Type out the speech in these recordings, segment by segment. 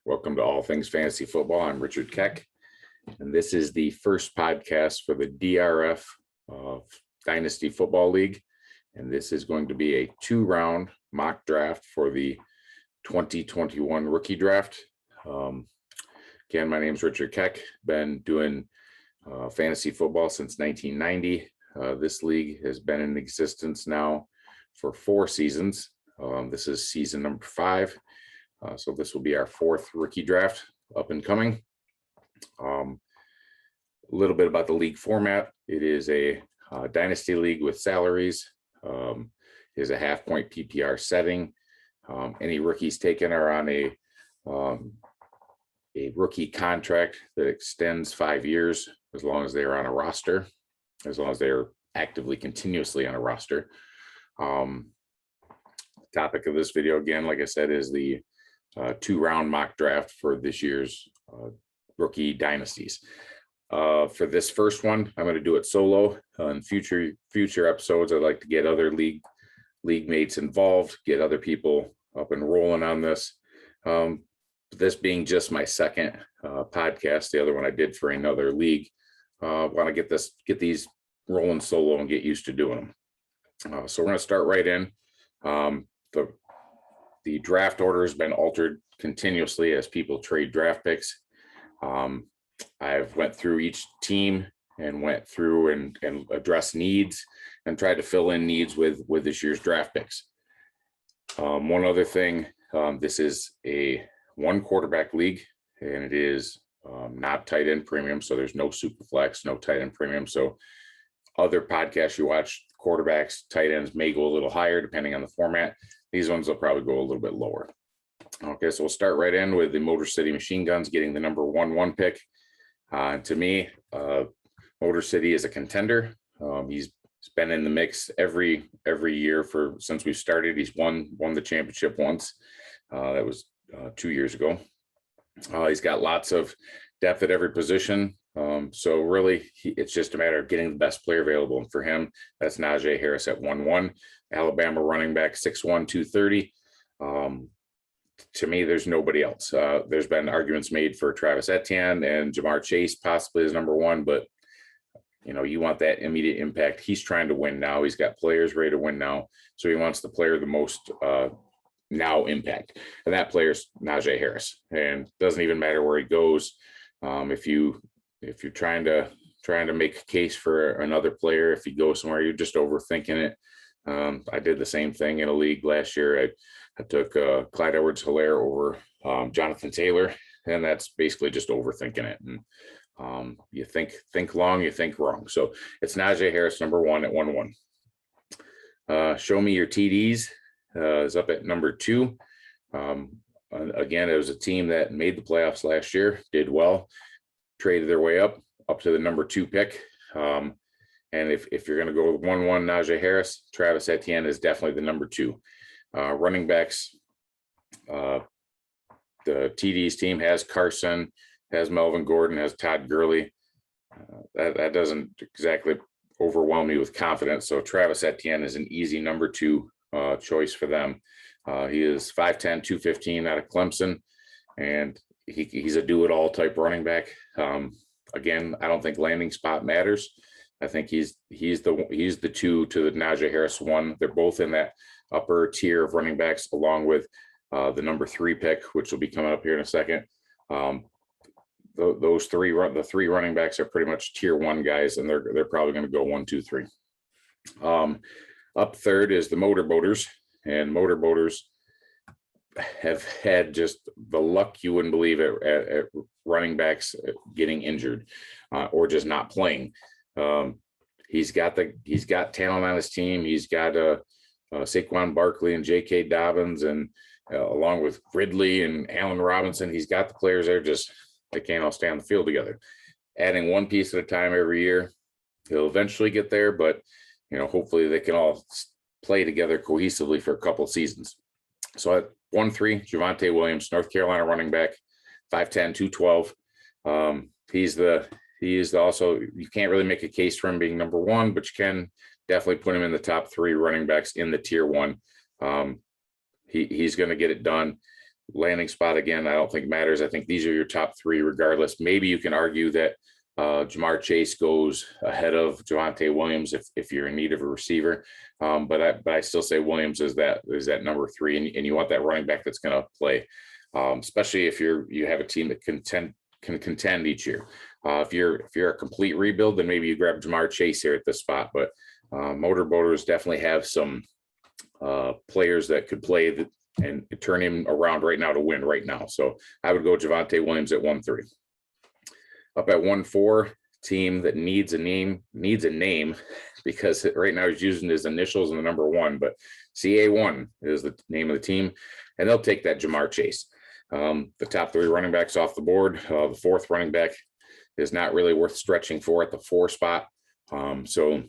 Welcome to All Things Fantasy Football. I'm Richard Keck, and this is the first podcast for the DRF Dynasty Football League. And this is going to be a 2-round mock draft for the 2021 rookie draft. Again, my name is Richard Keck. Been doing fantasy football since 1990. This league has been in existence now for 4 seasons. This is season number 5. So this will be our 4th rookie draft up and coming. A little bit about the league format. It is a dynasty league with salaries. It is a half-point PPR setting. Any rookies taken are on a rookie contract that extends 5 years as long as they are on a roster, as long as they are actively, continuously on a roster. Topic of this video, again, like I said, is the 2-round mock draft for this year's rookie dynasties. For this first one, I'm going to do it solo. In future episodes, I'd like to get other league mates involved, get other people up and rolling on this. This being just my second podcast, the other one I did for another league. Want to get these rolling solo and get used to doing them. So we're going to start right in. The draft order has been altered continuously as people trade draft picks. I've went through each team and went through and addressed needs and tried to fill in needs with this year's draft picks. One other thing, this is a 1 quarterback league, and it is not tight end premium. So there's no super flex, no tight end premium. So other podcasts you watch, quarterbacks, tight ends may go a little higher depending on the format. These ones will probably go a little bit lower. Okay, so we'll start right in with the Motor City Machine Guns getting the number 1 pick. To me, Motor City is a contender. He's been in the mix every year since we've started. He's won the championship once. That was 2 years ago. He's got lots of depth at every position. So really, it's just a matter of getting the best player available. And for him, that's Najee Harris at 1-1. Alabama running back, 6'1", 230. To me, there's nobody else. There's been arguments made for Travis Etienne and Jamar Chase possibly as number 1, but you want that immediate impact. He's trying to win now. He's got players ready to win now. So he wants the player the most now impact. And that player's Najee Harris. And doesn't even matter where he goes. If you're trying to make a case for another player, if you go somewhere, you're just overthinking it. I did the same thing in a league last year. I took Clyde Edwards-Helaire over Jonathan Taylor, and that's basically just overthinking it. And you think long, you think wrong. So it's Najee Harris, number 1 at 1-1. Show me your TDs is up at number 2. Again, it was a team that made the playoffs last year, did well, traded their way up to the number 2 pick. And if you're going to go with 1-1 Najee Harris, Travis Etienne is definitely the number 2. Running backs, the TD's team has Carson, has Melvin Gordon, has Todd Gurley. That doesn't exactly overwhelm me with confidence. So Travis Etienne is an easy number 2 choice for them. He is 5'10", 215 out of Clemson, and he's a do-it-all type running back. Again, I don't think landing spot matters. I think he's the 2 to the Najee Harris 1. They're both in that upper tier of running backs, along with the number 3 pick, which will be coming up here in a second. The 3 running backs are pretty much tier 1 guys, and they're probably going to go 1, 2, 3. Up third is the Motorboaters, and Motorboaters have had just the luck you wouldn't believe at running backs getting injured or just not playing. He's got talent on his team. He's got Saquon Barkley and J.K. Dobbins, and along with Ridley and Allen Robinson, he's got the players there. Just they can't all stay on the field together. Adding one piece at a time every year, he'll eventually get there. But hopefully they can all play together cohesively for a couple of seasons. So at 1-3, Javonte Williams, North Carolina running back, 5'10", 212. He is also, you can't really make a case for him being number 1, but you can definitely put him in the top 3 running backs in the tier 1. He's going to get it done. landing spot, again, I don't think matters. I think these are your top three regardless. Maybe you can argue that Jamar Chase goes ahead of Javonte Williams if you're in need of a receiver. But I still say Williams is that number three, and you want that running back that's going to play, especially if you have a team that can contend each year. If you're a complete rebuild, then maybe you grab Jamar Chase here at this spot. But Motorboaters definitely have some players that could play and turn him around right now to win right now. So I would go Javonte Williams at 1-3. Up at 1-4, team that needs a name because right now he's using his initials in the number 1, but CA1 is the name of the team, and they'll take that Jamar Chase. The top 3 running backs off the board. The 4th running back is not really worth stretching for at the 4 spot. So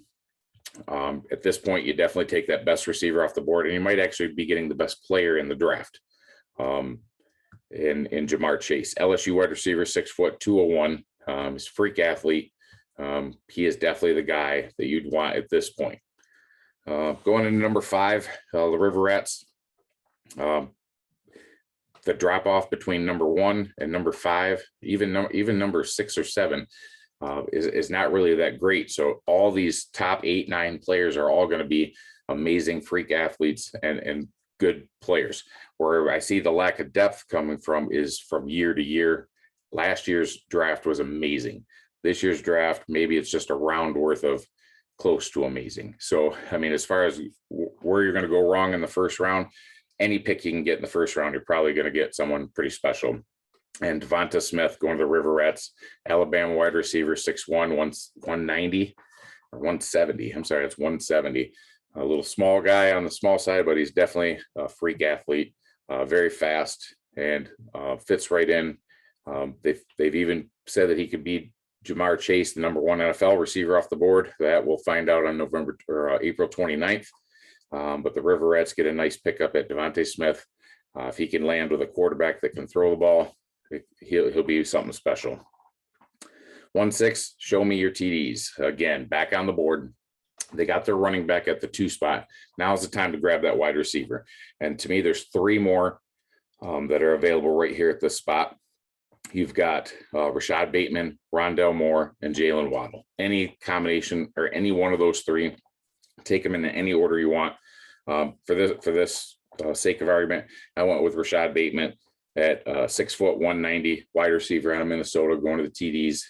at this point, you definitely take that best receiver off the board, and you might actually be getting the best player in the draft in Jamar Chase. LSU wide receiver, 6 foot, 201. He's a freak athlete. He is definitely the guy that you'd want at this point. Going into number 5, the River Rats. The drop off between number 1 and number 5, even number 6 or 7, is not really that great. So all these top 8, 9 players are all going to be amazing freak athletes and good players. Where I see the lack of depth coming from is from year to year. Last year's draft was amazing. This year's draft, maybe it's just a round worth of close to amazing. So, I mean, as far as where you're going to go wrong in the first round, any pick you can get in the first round, you're probably going to get someone pretty special. And Devonta Smith going to the River Rats, Alabama wide receiver, 6'1", 190 or 170. I'm sorry, it's 170. A little small guy on the small side, but he's definitely a freak athlete, very fast, and fits right in. They've even said that he could be Jamar Chase, the number 1 NFL receiver off the board. That we'll find out on April 29th. But the River Rats get a nice pickup at Devonta Smith. If he can land with a quarterback that can throw the ball, he'll be something special. 1-6, show me your TDs. Again, back on the board. They got their running back at the 2 spot. Now's the time to grab that wide receiver. And to me, there's 3 more that are available right here at this spot. You've got Rashad Bateman, Rondelle Moore, and Jalen Waddle. Any combination or any one of those 3, take them in any order you want. For this sake of argument, I went with Rashad Bateman at 6 foot, 190, wide receiver out of Minnesota, going to the TDs,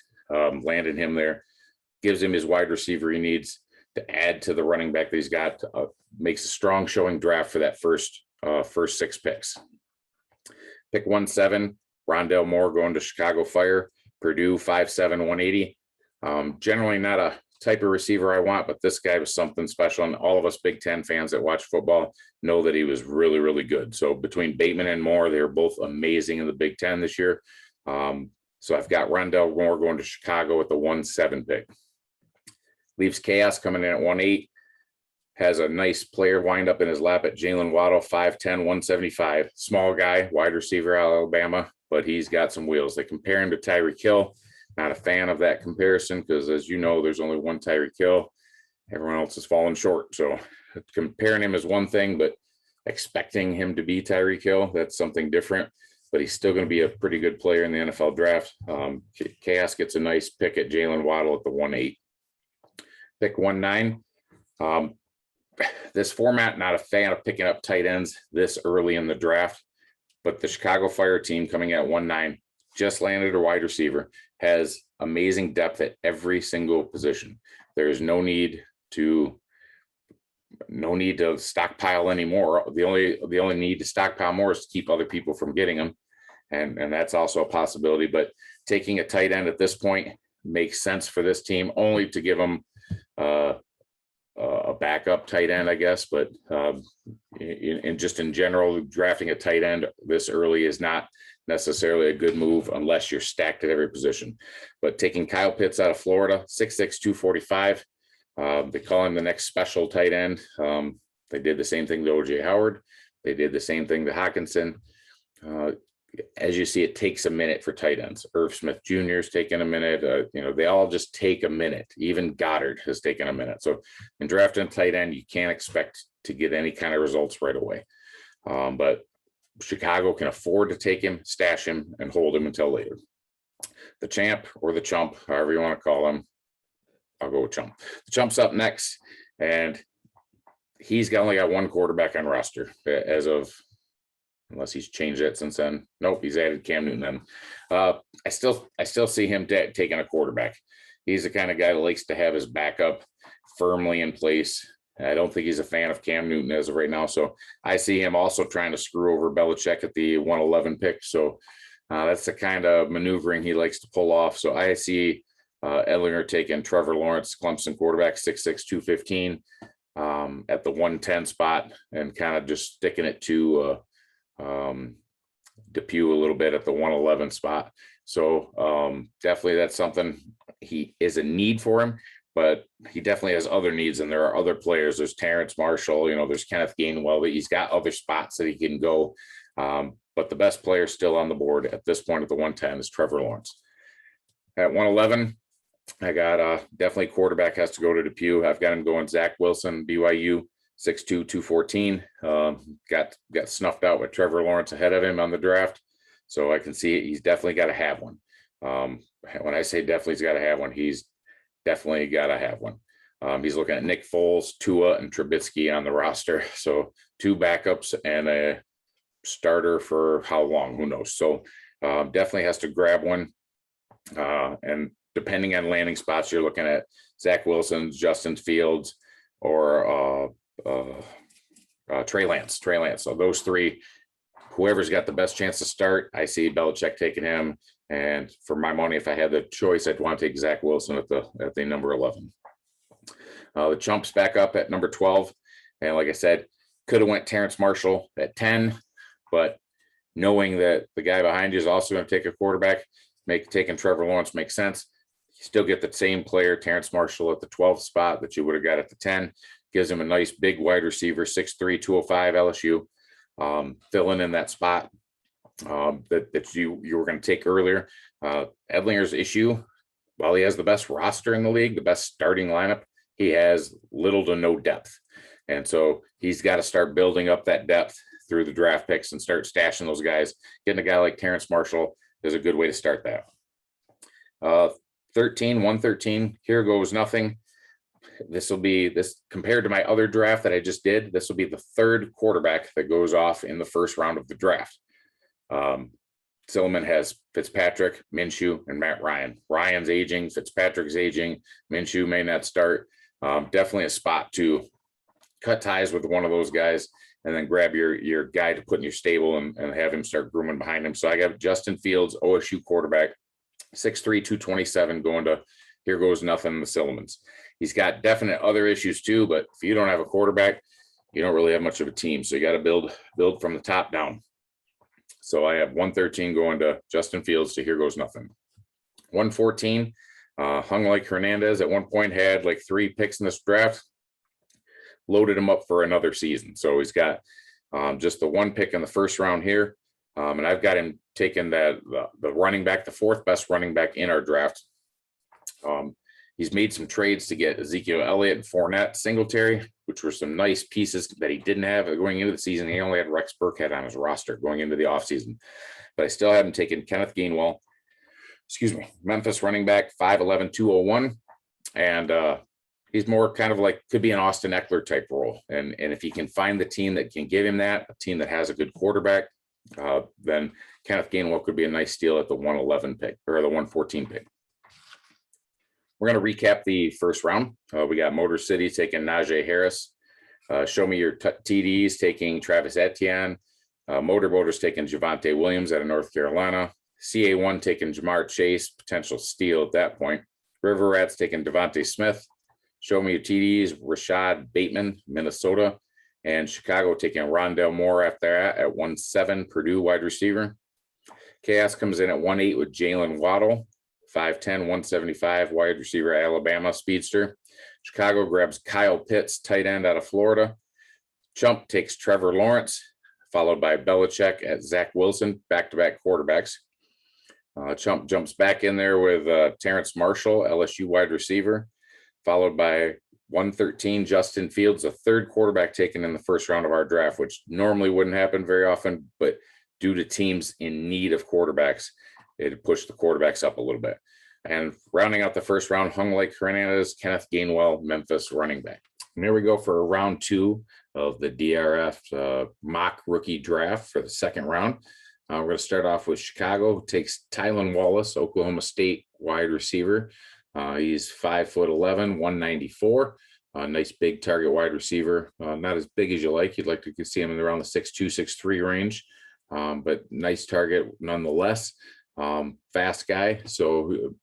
landing him there, gives him his wide receiver he needs to add to the running back that he's got. Makes a strong showing draft for that first 6 picks. Pick 1-7. Rondelle Moore going to Chicago Fire, Purdue, 5'7", 180. Generally not a type of receiver I want, but this guy was something special. And all of us Big Ten fans that watch football know that he was really, really good. So between Bateman and Moore, they were both amazing in the Big Ten this year. So I've got Rondelle Moore going to Chicago with the 1-7 pick. Leaves Chaos coming in at 1-8. Has a nice player wind up in his lap at Jalen Waddle, 5'10", 175. Small guy, wide receiver out of Alabama, but he's got some wheels. They compare him to Tyreek Hill. Not a fan of that comparison because, as you know, there's only one Tyreek Hill. Everyone else has fallen short. So comparing him is one thing, but expecting him to be Tyreek Hill, that's something different. But he's still going to be a pretty good player in the NFL draft. Chaos gets a nice pick at Jalen Waddle at the 1-8. Pick 1-9. This format, not a fan of picking up tight ends this early in the draft, but the Chicago Fire team coming at 1-9 just landed a wide receiver, has amazing depth at every single position. There is no need to stockpile anymore. The only need to stockpile more is to keep other people from getting them. And that's also a possibility, but taking a tight end at this point makes sense for this team, only to give them a backup tight end, I guess. But in general, drafting a tight end this early is not necessarily a good move unless you're stacked at every position. But taking Kyle Pitts out of Florida, 6'6", 245. They call him the next special tight end. They did the same thing to O.J. Howard. They did the same thing to Hockenson. As you see, it takes a minute for tight ends. Irv Smith Jr. is taking a minute. They all just take a minute. Even Goddard has taken a minute. So in drafting a tight end, you can't expect to get any kind of results right away. But Chicago can afford to take him, stash him, and hold him until later. The champ or the chump, however you want to call him, I'll go with chump. The chump's up next, and he's only got one quarterback on roster as of, unless he's changed it since then. Nope, he's added Cam Newton then. I still see him taking a quarterback. He's the kind of guy that likes to have his backup firmly in place. I don't think he's a fan of Cam Newton as of right now. So I see him also trying to screw over Belichick at the 111 pick. So that's the kind of maneuvering he likes to pull off. So I see Edlinger taking Trevor Lawrence, Clemson quarterback, 6'6", 215 at the 110 spot, and kind of just sticking it to Depew a little bit at the 111 spot. So definitely that's something he is a need for him, but he definitely has other needs, and there are other players. There's Terrence Marshall, there's Kenneth Gainwell, that he's got other spots that he can go. But the best player still on the board at this point at the 110 is Trevor Lawrence. At 111, I got definitely quarterback has to go to Depew. I've got him going Zach Wilson, BYU, 6'2", 214. Got snuffed out with Trevor Lawrence ahead of him on the draft. So I can see he's definitely got to have one. When I say definitely he's got to have one, he's definitely got to have one. He's looking at Nick Foles, Tua, and Trubisky on the roster. So 2 backups and a starter for how long, who knows. So definitely has to grab one. And depending on landing spots, you're looking at Zach Wilson, Justin Fields, or Trey Lance. So those 3, whoever's got the best chance to start, I see Belichick taking him. And for my money, if I had the choice, I'd want to take Zach Wilson at the number 11. The chump's back up at number 12. And like I said, could have went Terrence Marshall at 10, but knowing that the guy behind you is also going to take a quarterback, taking Trevor Lawrence makes sense. You still get the same player, Terrence Marshall, at the 12th spot that you would have got at the 10. Gives him a nice big wide receiver, 6'3", 205 LSU, filling in that spot that you were going to take earlier. Edlinger's issue, while he has the best roster in the league, the best starting lineup, he has little to no depth. And so he's got to start building up that depth through the draft picks and start stashing those guys. Getting a guy like Terrence Marshall is a good way to start that. 113, here goes nothing. This compared to my other draft that I just did, this will be the 3rd quarterback that goes off in the first round of the draft. Silliman has Fitzpatrick, Minshew, and Matt Ryan. Ryan's aging, Fitzpatrick's aging, Minshew may not start. Definitely a spot to cut ties with one of those guys and then grab your guy to put in your stable and have him start grooming behind him. So I got Justin Fields, OSU quarterback, 6'3", 227, going to here goes nothing, the Sillimans. He's got definite other issues too, but if you don't have a quarterback, you don't really have much of a team. So you got to build from the top down. So I have 113 going to Justin Fields to here goes nothing. 114, hung like Hernandez at one point, had like 3 picks in this draft, loaded him up for another season. So he's got just the 1 pick in the first round here. And I've got him taking the running back, the 4th best running back in our draft. He's made some trades to get Ezekiel Elliott and Fournette, Singletary, which were some nice pieces that he didn't have going into the season. He only had Rex Burkhead on his roster going into the offseason. But I still haven't taken Kenneth Gainwell, Memphis running back, 5'11", 201. And he's more kind of like, could be an Austin Eckler type role. And if he can find the team that can give him that, a team that has a good quarterback, then Kenneth Gainwell could be a nice steal at the 111 pick or the 114 pick. We're going to recap the first round. We got Motor City taking Najee Harris. Show Me Your TDs taking Travis Etienne. Motorboaters taking Javonte Williams out of North Carolina. CA1 taking Jamar Chase, potential steal at that point. River Rats taking Devonta Smith. Show Me Your TDs, Rashad Bateman, Minnesota. And Chicago taking Rondelle Moore after that at 1-7, Purdue wide receiver. Chaos comes in at 1-8 with Jalen Waddle. 5'10", 175, wide receiver, Alabama, speedster. Chicago grabs Kyle Pitts, tight end out of Florida. Chump takes Trevor Lawrence, followed by Belichick at Zach Wilson, back-to-back quarterbacks. Chump jumps back in there with Terrence Marshall, LSU wide receiver, followed by 113, Justin Fields, the third quarterback taken in the first round of our draft, which normally wouldn't happen very often, but due to teams in need of quarterbacks, it pushed the quarterbacks up a little bit. And rounding out the first round, Hung Like Hernandez, Kenneth Gainwell, Memphis running back. And there we go for round 2 of the DRF mock rookie draft for the second round. We're going to start off with Chicago. Takes Tylen Wallace, Oklahoma State wide receiver. He's 5'11", 194. Nice big target wide receiver. Not as big as you like. You'd like to see him in around the 6'2", 6'3" range, but nice target nonetheless. Fast guy. So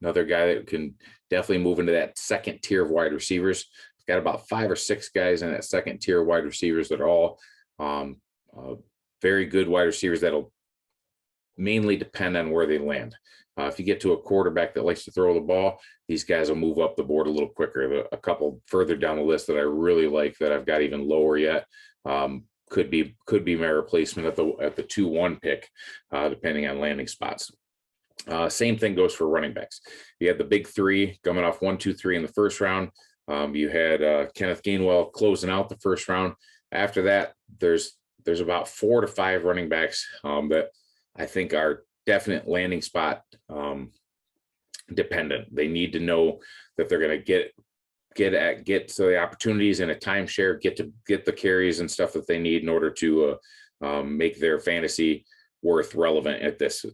another guy that can definitely move into that second tier of wide receivers. Got about 5 or 6 guys in that second tier of wide receivers that are all very good wide receivers that'll mainly depend on where they land. If you get to a quarterback that likes to throw the ball, these guys will move up the board a little quicker. A couple further down the list that I really like that I've got even lower yet could be my replacement at the 2-1 pick, depending on landing spots. Same thing goes for running backs. You had the big 3 coming off 1, 2, 3 in the first round. You had Kenneth Gainwell closing out the first round. After that, there's about 4 to 5 running backs that I think are definite landing spot dependent. They need to know that they're going to get to the opportunities in a timeshare, get the carries and stuff that they need in order to make their fantasy worth relevant at this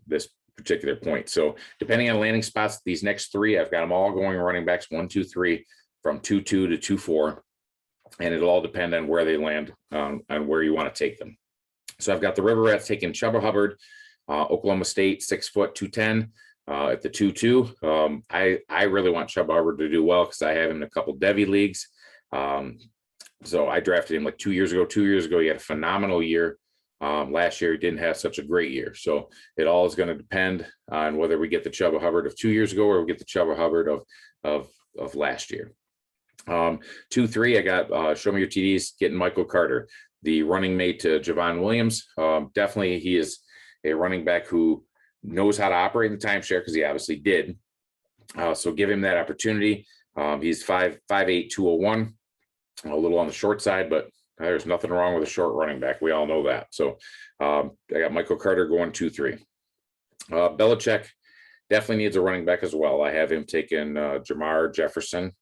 particular point. So depending on landing spots, these next 3, I've got them all going running backs 1, 2, 3 from 2-2 to 2-4. And it'll all depend on where they land and where you want to take them. So I've got the River Rats taking Chuba Hubbard, Oklahoma State, 6 foot, 210 at the 2-2. I really want Chuba Hubbard to do well because I have him in a couple Devy leagues. So I drafted him like 2 years ago. 2 years ago, he had a phenomenal year. Last year, he didn't have such a great year. So it all is going to depend on whether we get the Chuba Hubbard of 2 years ago or we get the Chuba Hubbard of last year. 2-3, I got Show Me Your TDs, getting Michael Carter, the running mate to Javon Williams. Definitely he is a running back who knows how to operate in the timeshare because he obviously did. So give him that opportunity. He's 5'8", 201, a little on the short side, but there's nothing wrong with a short running back. We all know that. So I got Michael Carter going 2-3. Belichick definitely needs a running back as well. I have him taking Jamar Jefferson,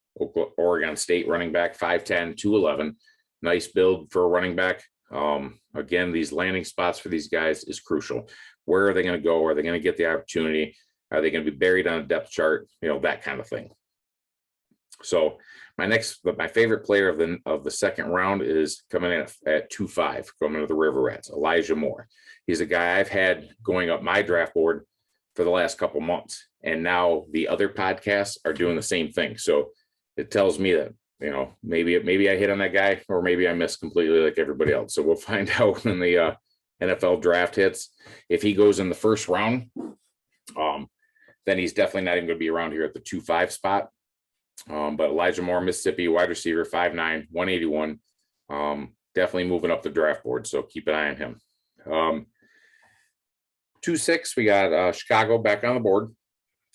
Oregon State running back, 5'10", 211. Nice build for a running back. Again, these landing spots for these guys is crucial. Where are they going to go? Are they going to get the opportunity? Are they going to be buried on a depth chart? That kind of thing. So my favorite player of the second round is coming in at 2-5, coming to the River Rats, Elijah Moore. He's a guy I've had going up my draft board for the last couple months, and now the other podcasts are doing the same thing. So it tells me that, maybe I hit on that guy or maybe I missed completely like everybody else. So we'll find out when the NFL draft hits. If he goes in the first round, then he's definitely not even going to be around here at the 2-5 spot. But Elijah Moore, Mississippi, wide receiver, 5'9", 181, definitely moving up the draft board. So keep an eye on him. 2-6, we got Chicago back on the board.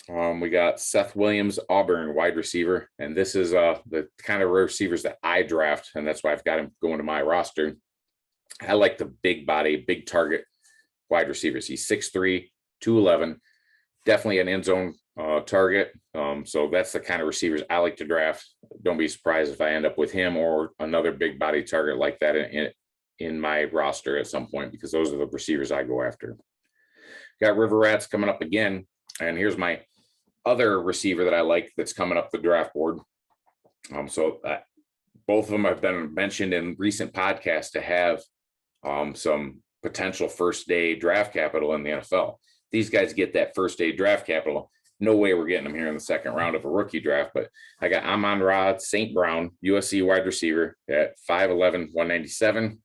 We got Seth Williams, Auburn, wide receiver. And this is the kind of receivers that I draft, and that's why I've got him going to my roster. I like the big body, big target wide receivers. He's 6'3", 211, definitely an end zone target. So that's the kind of receivers I like to draft. Don't be surprised if I end up with him or another big body target like that in my roster at some point, because those are the receivers I go after. Got River Rats coming up again. And here's my other receiver that I like that's coming up the draft board. So both of them have been mentioned in recent podcasts to have some potential first day draft capital in the NFL. These guys get that first day draft capital. No way we're getting them here in the second round of a rookie draft, but I got Amon-Ra St. Brown, USC wide receiver at 5'11", 197.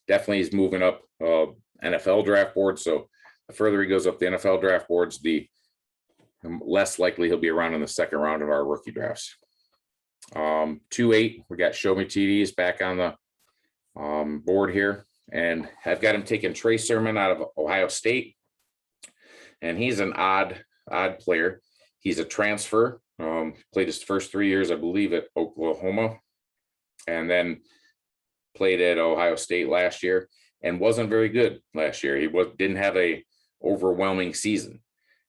Definitely he's moving up NFL draft board. So the further he goes up the NFL draft boards, the less likely he'll be around in the second round of our rookie drafts. 2-8, we got Show Me TDs back on the board here. And I've got him taking Trey Sermon out of Ohio State. And he's an odd player. He's a transfer Played his first 3 years, I believe, at Oklahoma, and then played at Ohio State last year and wasn't very good last year. He didn't have a overwhelming season.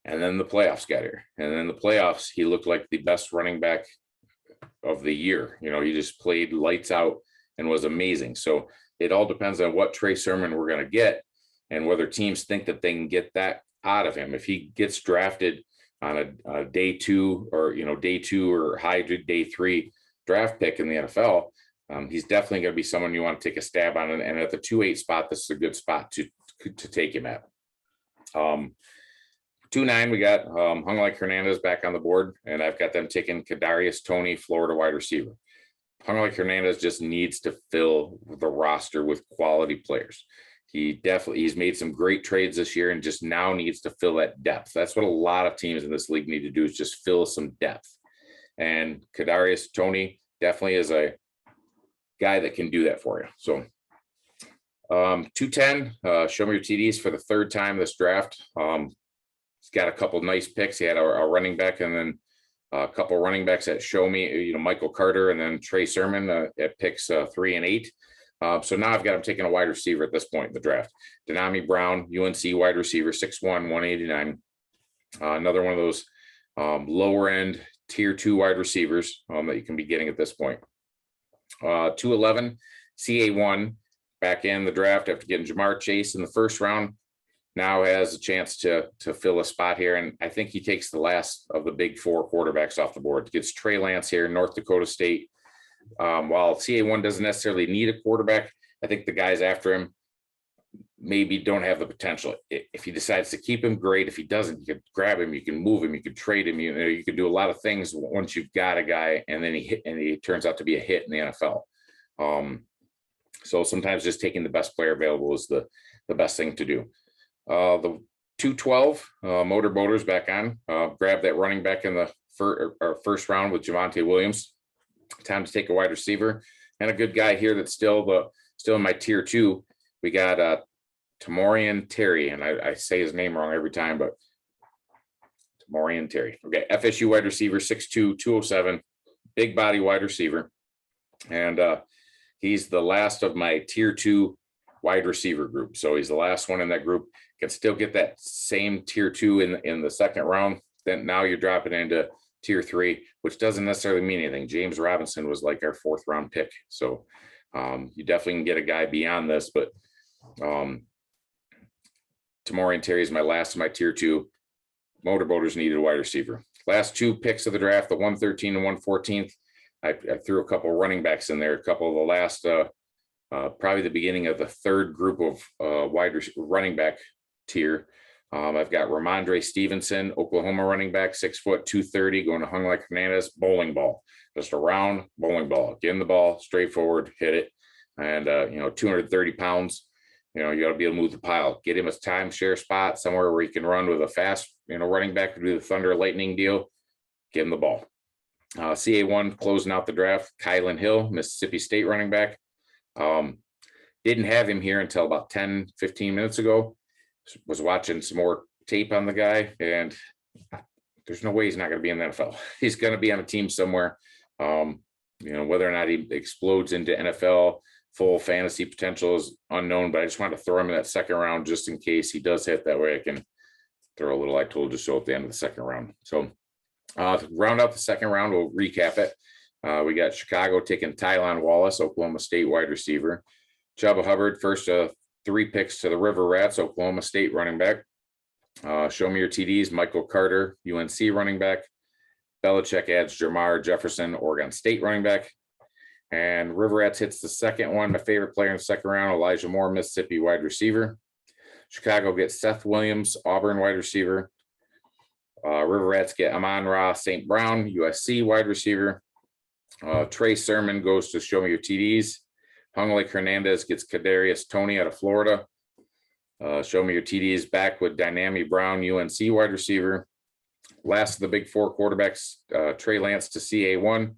And then the playoffs got here. And then the playoffs, he looked like the best running back of the year. He just played lights out and was amazing. So it all depends on what Trey Sermon we're going to get and whether teams think that they can get that out of him. If he gets drafted on a day two or high day 3 draft pick in the NFL, he's definitely going to be someone you want to take a stab on. And at the 2-8 spot, this is a good spot to take him at. 2-9, we got Hung Like Hernandez back on the board, and I've got them taking Kadarius Toney, Florida wide receiver. Hung Like Hernandez just needs to fill the roster with quality players. He's made some great trades this year and just now needs to fill that depth. That's what a lot of teams in this league need to do, is just fill some depth. And Kadarius Toney definitely is a guy that can do that for you. So 210, show me your TDs for the 3rd time this draft. He's got a couple nice picks. He had a running back and then a couple running backs that show me, Michael Carter and then Trey Sermon at picks 3 and 8. So now I've got him taking a wide receiver at this point in the draft. Dynasty Brown, UNC wide receiver, 6'1", 189. Another one of those lower end tier 2 wide receivers that you can be getting at this point. 211, CA1, back in the draft after getting Jamar Chase in the 1st round. Now has a chance to fill a spot here. And I think he takes the last of the big 4 quarterbacks off the board. Gets Trey Lance here, North Dakota State. While CA1 doesn't necessarily need a quarterback, I think the guys after him maybe don't have the potential. If he decides to keep him, great. If he doesn't, you could grab him, you can move him, you could trade him. You could do a lot of things once you've got a guy and then he turns out to be a hit in the NFL. So sometimes just taking the best player available is the best thing to do. The 212 Motor Boaters back on. Grab that running back in the first round with Javonte Williams. Time to take a wide receiver and a good guy here that's still in my tier 2. We got Tamorrion Terry, and I say his name wrong every time, but Tamorrion Terry. Okay, FSU wide receiver, 6'2", 207, big body wide receiver, and he's the last of my tier 2 wide receiver group. So he's the last one in that group. Can still get that same tier 2 in the 2nd round. Then now you're dropping into tier 3, which doesn't necessarily mean anything. James Robinson was like our 4th round pick. So you definitely can get a guy beyond this, but Tamorrion Terry is my last of my tier 2. Motor Boaters needed a wide receiver. Last 2 picks of the draft, the 113 and 114th. I threw a couple running backs in there, a couple of the last, probably the beginning of the 3rd group of running back tier. I've got Randre Stevenson, Oklahoma running back, 6 foot, 230, going to Hung Like Hernandez, bowling ball, just a round bowling ball. Get in the ball, straightforward, hit it, and 230 pounds. You got to be able to move the pile. Get him a timeshare spot somewhere where he can run with a fast, running back to do the thunder lightning deal. Give him the ball. CA1 closing out the draft. Kailan Hill, Mississippi State running back. Didn't have him here until about 10, 15 minutes ago. Was watching some more tape on the guy, and there's no way he's not going to be in the NFL. He's going to be on a team somewhere. Whether or not he explodes into NFL full fantasy potential is unknown, but I just wanted to throw him in that 2nd round just in case he does hit. That way I can throw a little I told you so at the end of the 2nd round. So to round out the 2nd round, we'll recap it. We got Chicago taking Tylen Wallace, Oklahoma State wide receiver. Chuba Hubbard, first 3 picks to the River Rats, Oklahoma State running back. Show me your TDs. Michael Carter, UNC running back. Belichick adds Jamar Jefferson, Oregon State running back. And River Rats hits the 2nd one. My favorite player in the 2nd round, Elijah Moore, Mississippi wide receiver. Chicago gets Seth Williams, Auburn wide receiver. River Rats get Amon-Ra St. Brown, USC wide receiver. Trey Sermon goes to show me your TDs. Hung Like Hernandez gets Kadarius Toney out of Florida. Show me your TDs back with Dynasty Brown, UNC wide receiver. Last of the big 4 quarterbacks, Trey Lance to CA1.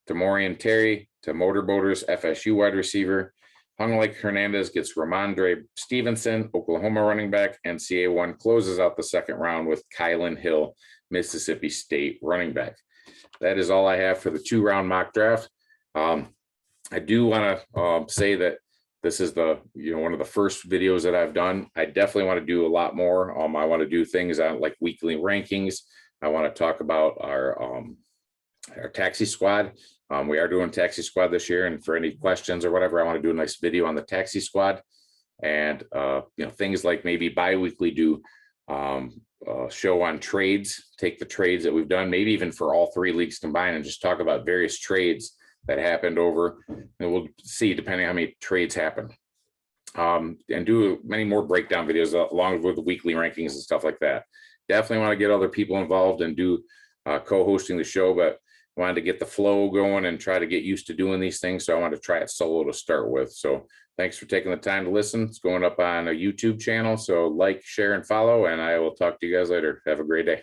Tamorrion Terry to Motor Boaters, FSU wide receiver. Hung Like Hernandez gets Rondelle Stevenson, Oklahoma running back, and CA1 closes out the 2nd round with Kailan Hill, Mississippi State running back. that is all I have for the 2-round mock draft. I do want to say that this is one of the first videos that I've done. I definitely want to do a lot more. I want to do things on like weekly rankings. I want to talk about our taxi squad. We are doing taxi squad this year, and for any questions or whatever, I want to do a nice video on the taxi squad, and things like maybe bi-weekly do show on trades, take the trades that we've done, maybe even for all 3 leagues combined, and just talk about various trades that happened over, and we'll see depending on how many trades happen. And do many more breakdown videos along with the weekly rankings and stuff like that. Definitely want to get other people involved and do co-hosting the show, but wanted to get the flow going and try to get used to doing these things. So I wanted to try it solo to start with. So thanks for taking the time to listen. It's going up on a YouTube channel. So like, share, and follow, and I will talk to you guys later. Have a great day.